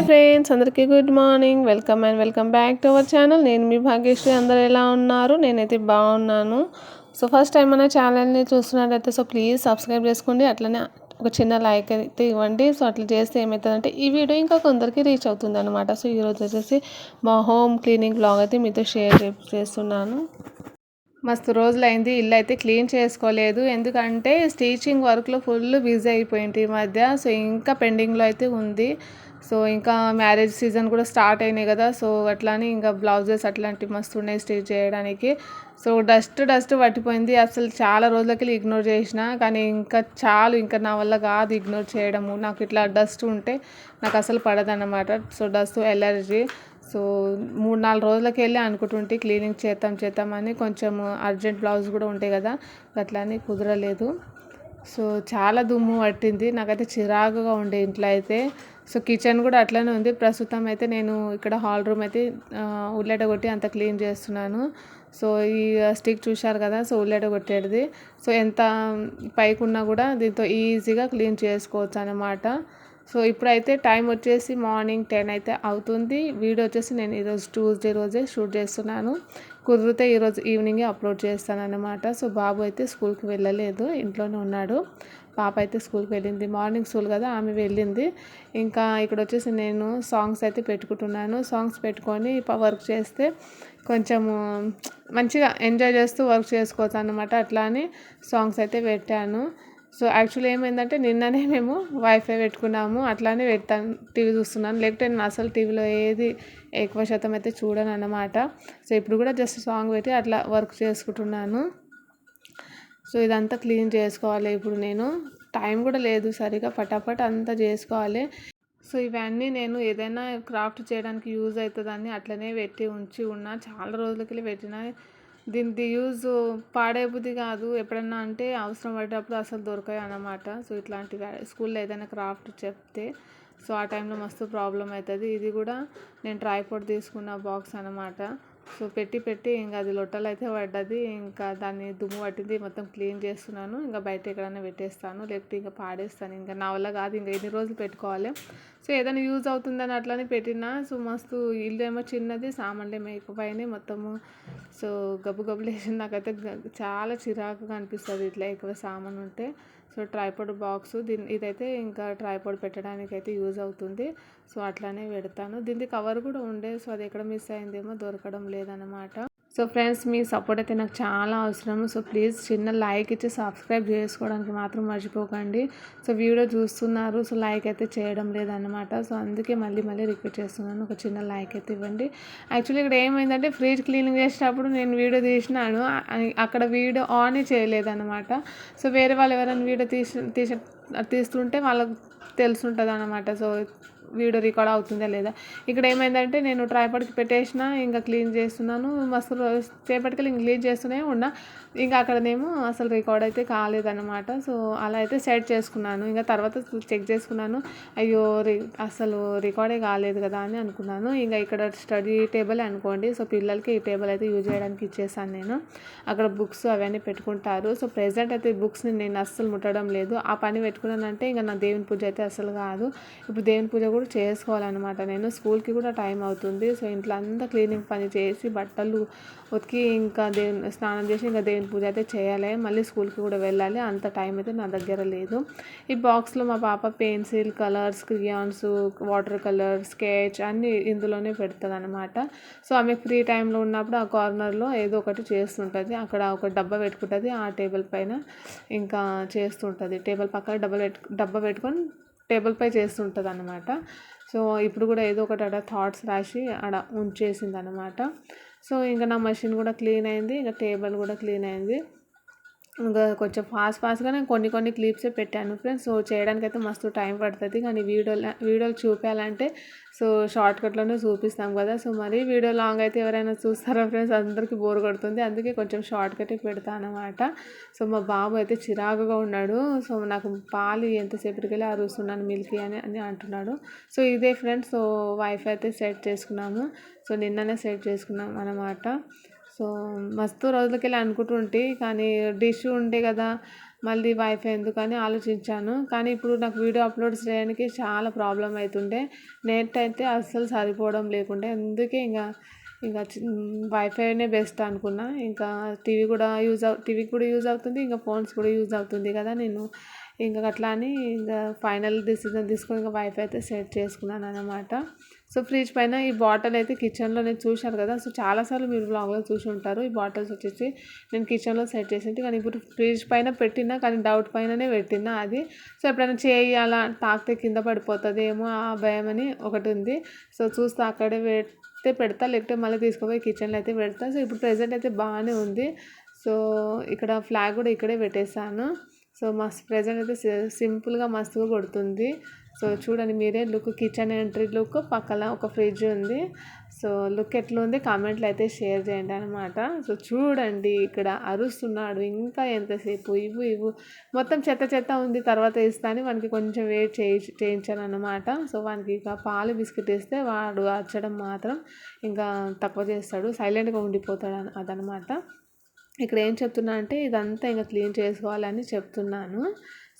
Friends, అందరికీ good morning. Welcome back to our channel. నేను మీ భాగ్యశ్రీ. అందరూ ఎలా ఉన్నారు? నేనైతే బాగున్నాను. సో ఫస్ట్ టైం మన ఛానల్ని చూస్తున్నట్టయితే ప్లీజ్ సబ్స్క్రైబ్ చేసుకోండి. అట్లనే ఒక చిన్న లైక్ అయితే ఇవ్వండి. సో అట్లా చేస్తే ఏమవుతుందంటే ఈ వీడియో ఇంకా కొందరికి రీచ్ అవుతుంది అనమాట. సో ఈరోజు వచ్చేసి మా హోమ్ క్లీనింగ్ బ్లాగ్ అయితే మీతో షేర్ చేస్తున్నాను. మస్తు రోజులైంది, ఇల్లు అయితే క్లీన్ చేసుకోలేదు. ఎందుకంటే స్టిచింగ్ వర్క్లో ఫుల్ బిజీ అయిపోయింది ఈ మధ్య. సో ఇంకా పెండింగ్లో అయితే ఉంది. సో ఇంకా మ్యారేజ్ సీజన్ కూడా స్టార్ట్ అయినాయి కదా. సో అట్లానే ఇంకా బ్లౌజెస్ అట్లాంటివి మస్తు ఉన్నాయి స్టిచ్ చేయడానికి. సో డస్ట్ పట్టిపోయింది. అసలు చాలా రోజులకి ఇగ్నోర్ చేసిన, కానీ ఇంకా నా వల్ల కాదు ఇగ్నోర్ చేయడము. నాకు ఇట్లా డస్ట్ ఉంటే నాకు అసలు పడదన్నమాట. So dust allergy. సో 3-4 రోజులకి వెళ్ళి అనుకుంటుంటే క్లీనింగ్ చేద్దామని. కొంచెం అర్జెంట్ బ్లౌజ్ కూడా ఉంటాయి కదా, అట్లని కుదరలేదు. సో చాలా దుమ్ము పట్టింది, నాకైతే చిరాకుగా ఉండే ఇంట్లో అయితే. సో కిచెన్ కూడా అట్లనే ఉంది. ప్రస్తుతం అయితే నేను ఇక్కడ హాల్ రూమ్ అయితే ఉల్లెట కొట్టి అంత క్లీన్ చేస్తున్నాను. సో ఈ స్టిక్ చూశారు కదా, సో ఉల్లెట కొట్టేది. సో ఎంత పైకి ఉన్నా కూడా దీంతో ఈజీగా క్లీన్ చేసుకోవచ్చు అన్నమాట. సో ఇప్పుడైతే టైం వచ్చేసి మార్నింగ్ 10 అయితే అవుతుంది. వీడియో వచ్చేసి నేను ఈరోజు ట్యూస్డే రోజే షూట్ చేస్తున్నాను. కుదిరితే ఈరోజు ఈవినింగే అప్లోడ్ చేస్తాను అన్నమాట. సో బాబు అయితే స్కూల్కి వెళ్ళలేదు, ఇంట్లోనే ఉన్నాడు. పాప అయితే స్కూల్కి వెళ్ళింది, మార్నింగ్ స్కూల్ కదా, ఆమె వెళ్ళింది. ఇంకా ఇక్కడ వచ్చేసి నేను సాంగ్స్ అయితే పెట్టుకుంటున్నాను. సాంగ్స్ పెట్టుకొని వర్క్ చేస్తే కొంచెము మంచిగా ఎంజాయ్ చేస్తూ వర్క్ చేసుకోవచ్చు అన్నమాట. అట్లా అని సాంగ్స్ అయితే పెట్టాను. సో యాక్చువల్లీ ఏమైందంటే నిన్ననే మేము వైఫై పెట్టుకున్నాము, అట్లానే పెడతాను, టీవీ చూస్తున్నాను. లేకపోతే నేను అసలు టీవీలో ఏది ఎక్కువ శాతం అయితే చూడను అన్నమాట. సో ఇప్పుడు కూడా జస్ట్ సాంగ్ పెట్టి అట్లా వర్క్ చేసుకుంటున్నాను. సో ఇదంతా క్లీన్ చేసుకోవాలి ఇప్పుడు. నేను టైం కూడా లేదు సరిగా, పటాపట్ అంతా చేసుకోవాలి. సో ఇవన్నీ నేను ఏదైనా క్రాఫ్ట్ చేయడానికి యూజ్ అవుతుందని అట్లనే పెట్టి ఉన్నా. చాలా రోజులకి పెట్టిన. దీనికి యూజ్ పాడైపోద్ది కాదు, ఎప్పుడన్నా అంటే అవసరం పడేటప్పుడు అసలు దొరకాయి అన్నమాట. సో ఇట్లాంటివి స్కూల్లో ఏదైనా క్రాఫ్ట్ చెప్తే సో ఆ టైంలో మస్తు ప్రాబ్లం అవుతుంది. ఇది కూడా నేను ట్రైపాడ్ తీసుకున్న బాక్స్ అన్నమాట. సో పెట్టి ఇంకా అది లొట్టలు అయితే పడ్డది. ఇంకా దాన్ని దుమ్ము పట్టింది, మొత్తం క్లీన్ చేస్తున్నాను. ఇంకా బయట ఎక్కడైనా పెట్టేస్తాను, లేకపోతే ఇంకా పాడేస్తాను. ఇంకా నా వల్ల కాదు, ఇంకా ఎన్ని రోజులు పెట్టుకోవాలి. సో ఏదైనా యూజ్ అవుతుందని అట్లనే పెట్టినా. సో మస్తు ఇల్లు ఏమో చిన్నది, సామాన్లు ఏమో ఎక్కువైనాయి మొత్తము. సో గబ్బులు వేసింది. నాకైతే చాలా చిరాకుగా అనిపిస్తుంది ఇట్లా ఎక్కువ సామాన్ ఉంటే. సో ట్రైపాడ్ బాక్స్ ఇదైతే ఇంకా ట్రైపాడ్ పెట్టడానికి అయితే యూజ్ అవుతుంది. సో అట్లానే పెడతాను. దీనికి కవర్ కూడా ఉండే, సో అది ఎక్కడ మిస్ అయిందేమో దొరకడం లేదనమాట. సో ఫ్రెండ్స్, మీ సపోర్ట్ అయితే నాకు చాలా అవసరం. సో ప్లీజ్ చిన్న లైక్ ఇచ్చి సబ్స్క్రైబ్ చేసుకోవడానికి మాత్రం మర్చిపోకండి. సో వీడియో చూస్తున్నారు, సో లైక్ అయితే చేయడం లేదన్నమాట. సో అందుకే మళ్ళీ రిక్వెస్ట్ చేస్తున్నాను, ఒక చిన్న లైక్ అయితే ఇవ్వండి. యాక్చువల్లీ ఇక్కడ ఏమైందంటే ఫ్రిడ్జ్ క్లీనింగ్ చేసేటప్పుడు నేను వీడియో తీసినాను, అక్కడ వీడియో ఆన్ చేయలేదన్నమాట. సో వేరే వాళ్ళు ఎవరైనా వీడియో తీస్తుంటే వాళ్ళకు తెలుసుంటుంది అన్నమాట. సో వీడియో రికార్డ్ అవుతుందా లేదా. ఇక్కడ ఏమైందంటే నేను ట్రైపాడ్కి పెట్టేసిన, ఇంకా క్లీన్ చేస్తున్నాను. మస్తు సేపటికి క్లీన్ చేస్తూనే ఉన్నా. ఇంకా అక్కడనేమో అసలు రికార్డ్ అయితే కాలేదన్నమాట. సో అలా అయితే సెట్ చేసుకున్నాను. ఇంకా తర్వాత చెక్ చేసుకున్నాను, అయ్యో అసలు రికార్డే కాలేదు కదా అని అనుకున్నాను. ఇంకా ఇక్కడ స్టడీ టేబుల్ అనుకోండి. సో పిల్లలకి ఈ టేబుల్ అయితే యూజ్ చేయడానికి ఇచ్చేసాను నేను. అక్కడ బుక్స్ అవన్నీ పెట్టుకుంటారు. సో ప్రెజెంట్ అయితే బుక్స్ని నేను అస్సలు ముట్టడం లేదు. ఆ పని పెట్టుకున్నానంటే ఇంకా నా దేవుని పూజ అయితే అసలు కాదు. ఇప్పుడు దేవుని పూజ కూడా చేసుకోవాలన్నమాట. నేను స్కూల్కి కూడా టైం అవుతుంది. సో ఇంట్లో అంతా క్లీనింగ్ పని చేసి బట్టలు ఉతికి ఇంకా స్నానం చేసి ఇంకా దేవుని పూజ అయితే చేయాలి. మళ్ళీ స్కూల్కి కూడా వెళ్ళాలి. అంత టైం అయితే నా దగ్గర లేదు. ఈ బాక్స్లో మా పాప pencil, colours, crayons, water colour, sketch అన్నీ ఇందులోనే పెడుతుంది అనమాట. సో ఆమె ఫ్రీ టైంలో ఉన్నప్పుడు ఆ కార్నర్లో ఏదో ఒకటి చేస్తుంటుంది. అక్కడ ఒక డబ్బా పెట్టుకుంటుంది, ఆ టేబుల్ పైన ఇంకా చేస్తుంటుంది. టేబుల్ పక్కన డబ్బా పెట్టుకొని టేబుల్ పై చేస్తుంటుంది అనమాట. సో ఇప్పుడు కూడా ఏదో ఒకటి అక్కడ థాట్స్ రాసి అక్కడ ఉంచేసింది అనమాట. సో ఇంకా నా మెషిన్ కూడా క్లీన్ అయింది, ఇంకా టేబుల్ కూడా క్లీన్ అయింది. ఇంకా కొంచెం ఫాస్ట్గా నేను కొన్ని క్లిప్సే పెట్టాను ఫ్రెండ్స్. సో చేయడానికి అయితే మస్తు టైం పడుతుంది, కానీ వీడియోలు చూపించాలంటే సో షార్ట్కట్లోనే చూపిస్తాం కదా. సో మరి వీడియో లాంగ్ అయితే ఎవరైనా చూస్తారా ఫ్రెండ్స్, అందరికీ బోర్ కొడుతుంది. అందుకే కొంచెం షార్ట్కటే పెడతాను అనమాట. సో మా బాబు అయితే చిరాకుగా ఉన్నాడు. సో నాకు పాలు ఎంతసేపటికి వెళ్ళి అరుస్తున్నాను మిల్కీ అని అంటున్నాడు. సో ఇదే ఫ్రెండ్స్, సో వైఫై అయితే సెట్ చేసుకున్నాము. సో నిన్ననే సెట్ చేసుకున్నాం అన్నమాట. సో మస్తు రోజులకెళ్ళి అనుకుంటుంటే, కానీ డిష్ ఉండే కదా, మళ్ళీ వైఫై ఎందుకని ఆలోచించాను. కానీ ఇప్పుడు నాకు వీడియో అప్లోడ్స్ చేయడానికి చాలా ప్రాబ్లం అవుతుండే, నెట్ అయితే అస్సలు సరిపోవడం లేకుండే. అందుకే ఇంకా వైఫైనే బెస్ట్ అనుకున్నా. ఇంకా టీవీకి కూడా యూజ్ అవుతుంది, ఇంకా ఫోన్స్ కూడా యూజ్ అవుతుంది కదా. నేను ఇంకా అట్లా అని ఇంకా ఫైనల్ డిసిజన్ తీసుకొని ఇంకా వైఫై అయితే సెట్ చేసుకున్నాను అనమాట. సో ఫ్రిడ్జ్ పైన ఈ బాటిల్ అయితే కిచెన్లో నేను చూశాను కదా. సో చాలాసార్లు మీరు బ్లాగ్లో చూసి ఉంటారు. ఈ బాటిల్స్ వచ్చేసి నేను కిచెన్లో సెట్ చేసింది, కానీ ఇప్పుడు ఫ్రిడ్జ్ పైన పెట్టినా, కానీ డౌట్ పైననే పెట్టినా అది. సో ఎప్పుడైనా చేయి అలా తాకితే కింద పడిపోతుంది ఏమో ఆ భయం అని ఒకటి ఉంది. సో చూస్తే అక్కడే పెడతా, లేకపోతే మళ్ళీ తీసుకుపోయి కిచెన్లో అయితే పెడతా. సో ఇప్పుడు ప్రెజెంట్ అయితే బాగానే ఉంది. సో ఇక్కడ ఫ్లాగ్ కూడా ఇక్కడే పెట్టేశాను. సో ప్రెజెంట్ అయితే సింపుల్గా మస్తుగా కొడుతుంది. సో చూడండి మీరే లుక్, కిచెన్ ఎంట్రీ లుక్, పక్కన ఒక ఫ్రిడ్జ్ ఉంది. సో లుక్ ఎట్లుంది కామెంట్లో అయితే షేర్ చేయండి అనమాట. సో చూడండి ఇక్కడ అరుస్తున్నాడు, ఇంకా ఎంతసేపు ఇవ్వు మొత్తం చెత్త ఉంది, తర్వాత ఇస్తాను మనకి కొంచెం వెయిట్ చేయించాను అనమాట. సో వానికి ఇక పాలు బిస్కెట్ ఇస్తే వాడు అరచడం మాత్రం ఇంకా తక్కువ చేస్తాడు, సైలెంట్గా ఉండిపోతాడు అదనమాట. ఇక్కడ ఏం చెప్తున్నా అంటే ఇదంతా ఇంకా క్లీన్ చేసుకోవాలని చెప్తున్నాను.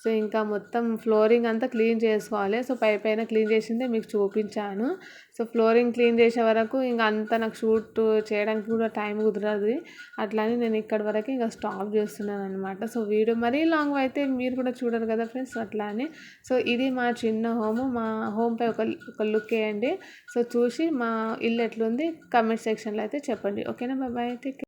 సో ఇంకా మొత్తం ఫ్లోరింగ్ అంతా క్లీన్ చేసుకోవాలి. సో పైన క్లీన్ చేసిందే మీకు చూపించాను. సో ఫ్లోరింగ్ క్లీన్ చేసే వరకు ఇంకా అంతా నాకు షూట్ చేయడానికి కూడా టైం కుదరదు. అట్లని నేను ఇక్కడ వరకు ఇంకా స్టాప్ చేస్తున్నాను అనమాట. సో వీడియో మరీ లాంగ్ అయితే మీరు కూడా చూడరు కదా ఫ్రెండ్స్, అట్లా అని. సో ఇది మా చిన్న హోము. మా హోమ్పై ఒక లుక్ వేయండి. సో చూసి మా ఇల్లు ఎట్లుంది కమెంట్ సెక్షన్లో అయితే చెప్పండి. ఓకేనా, బాయ్. Take care.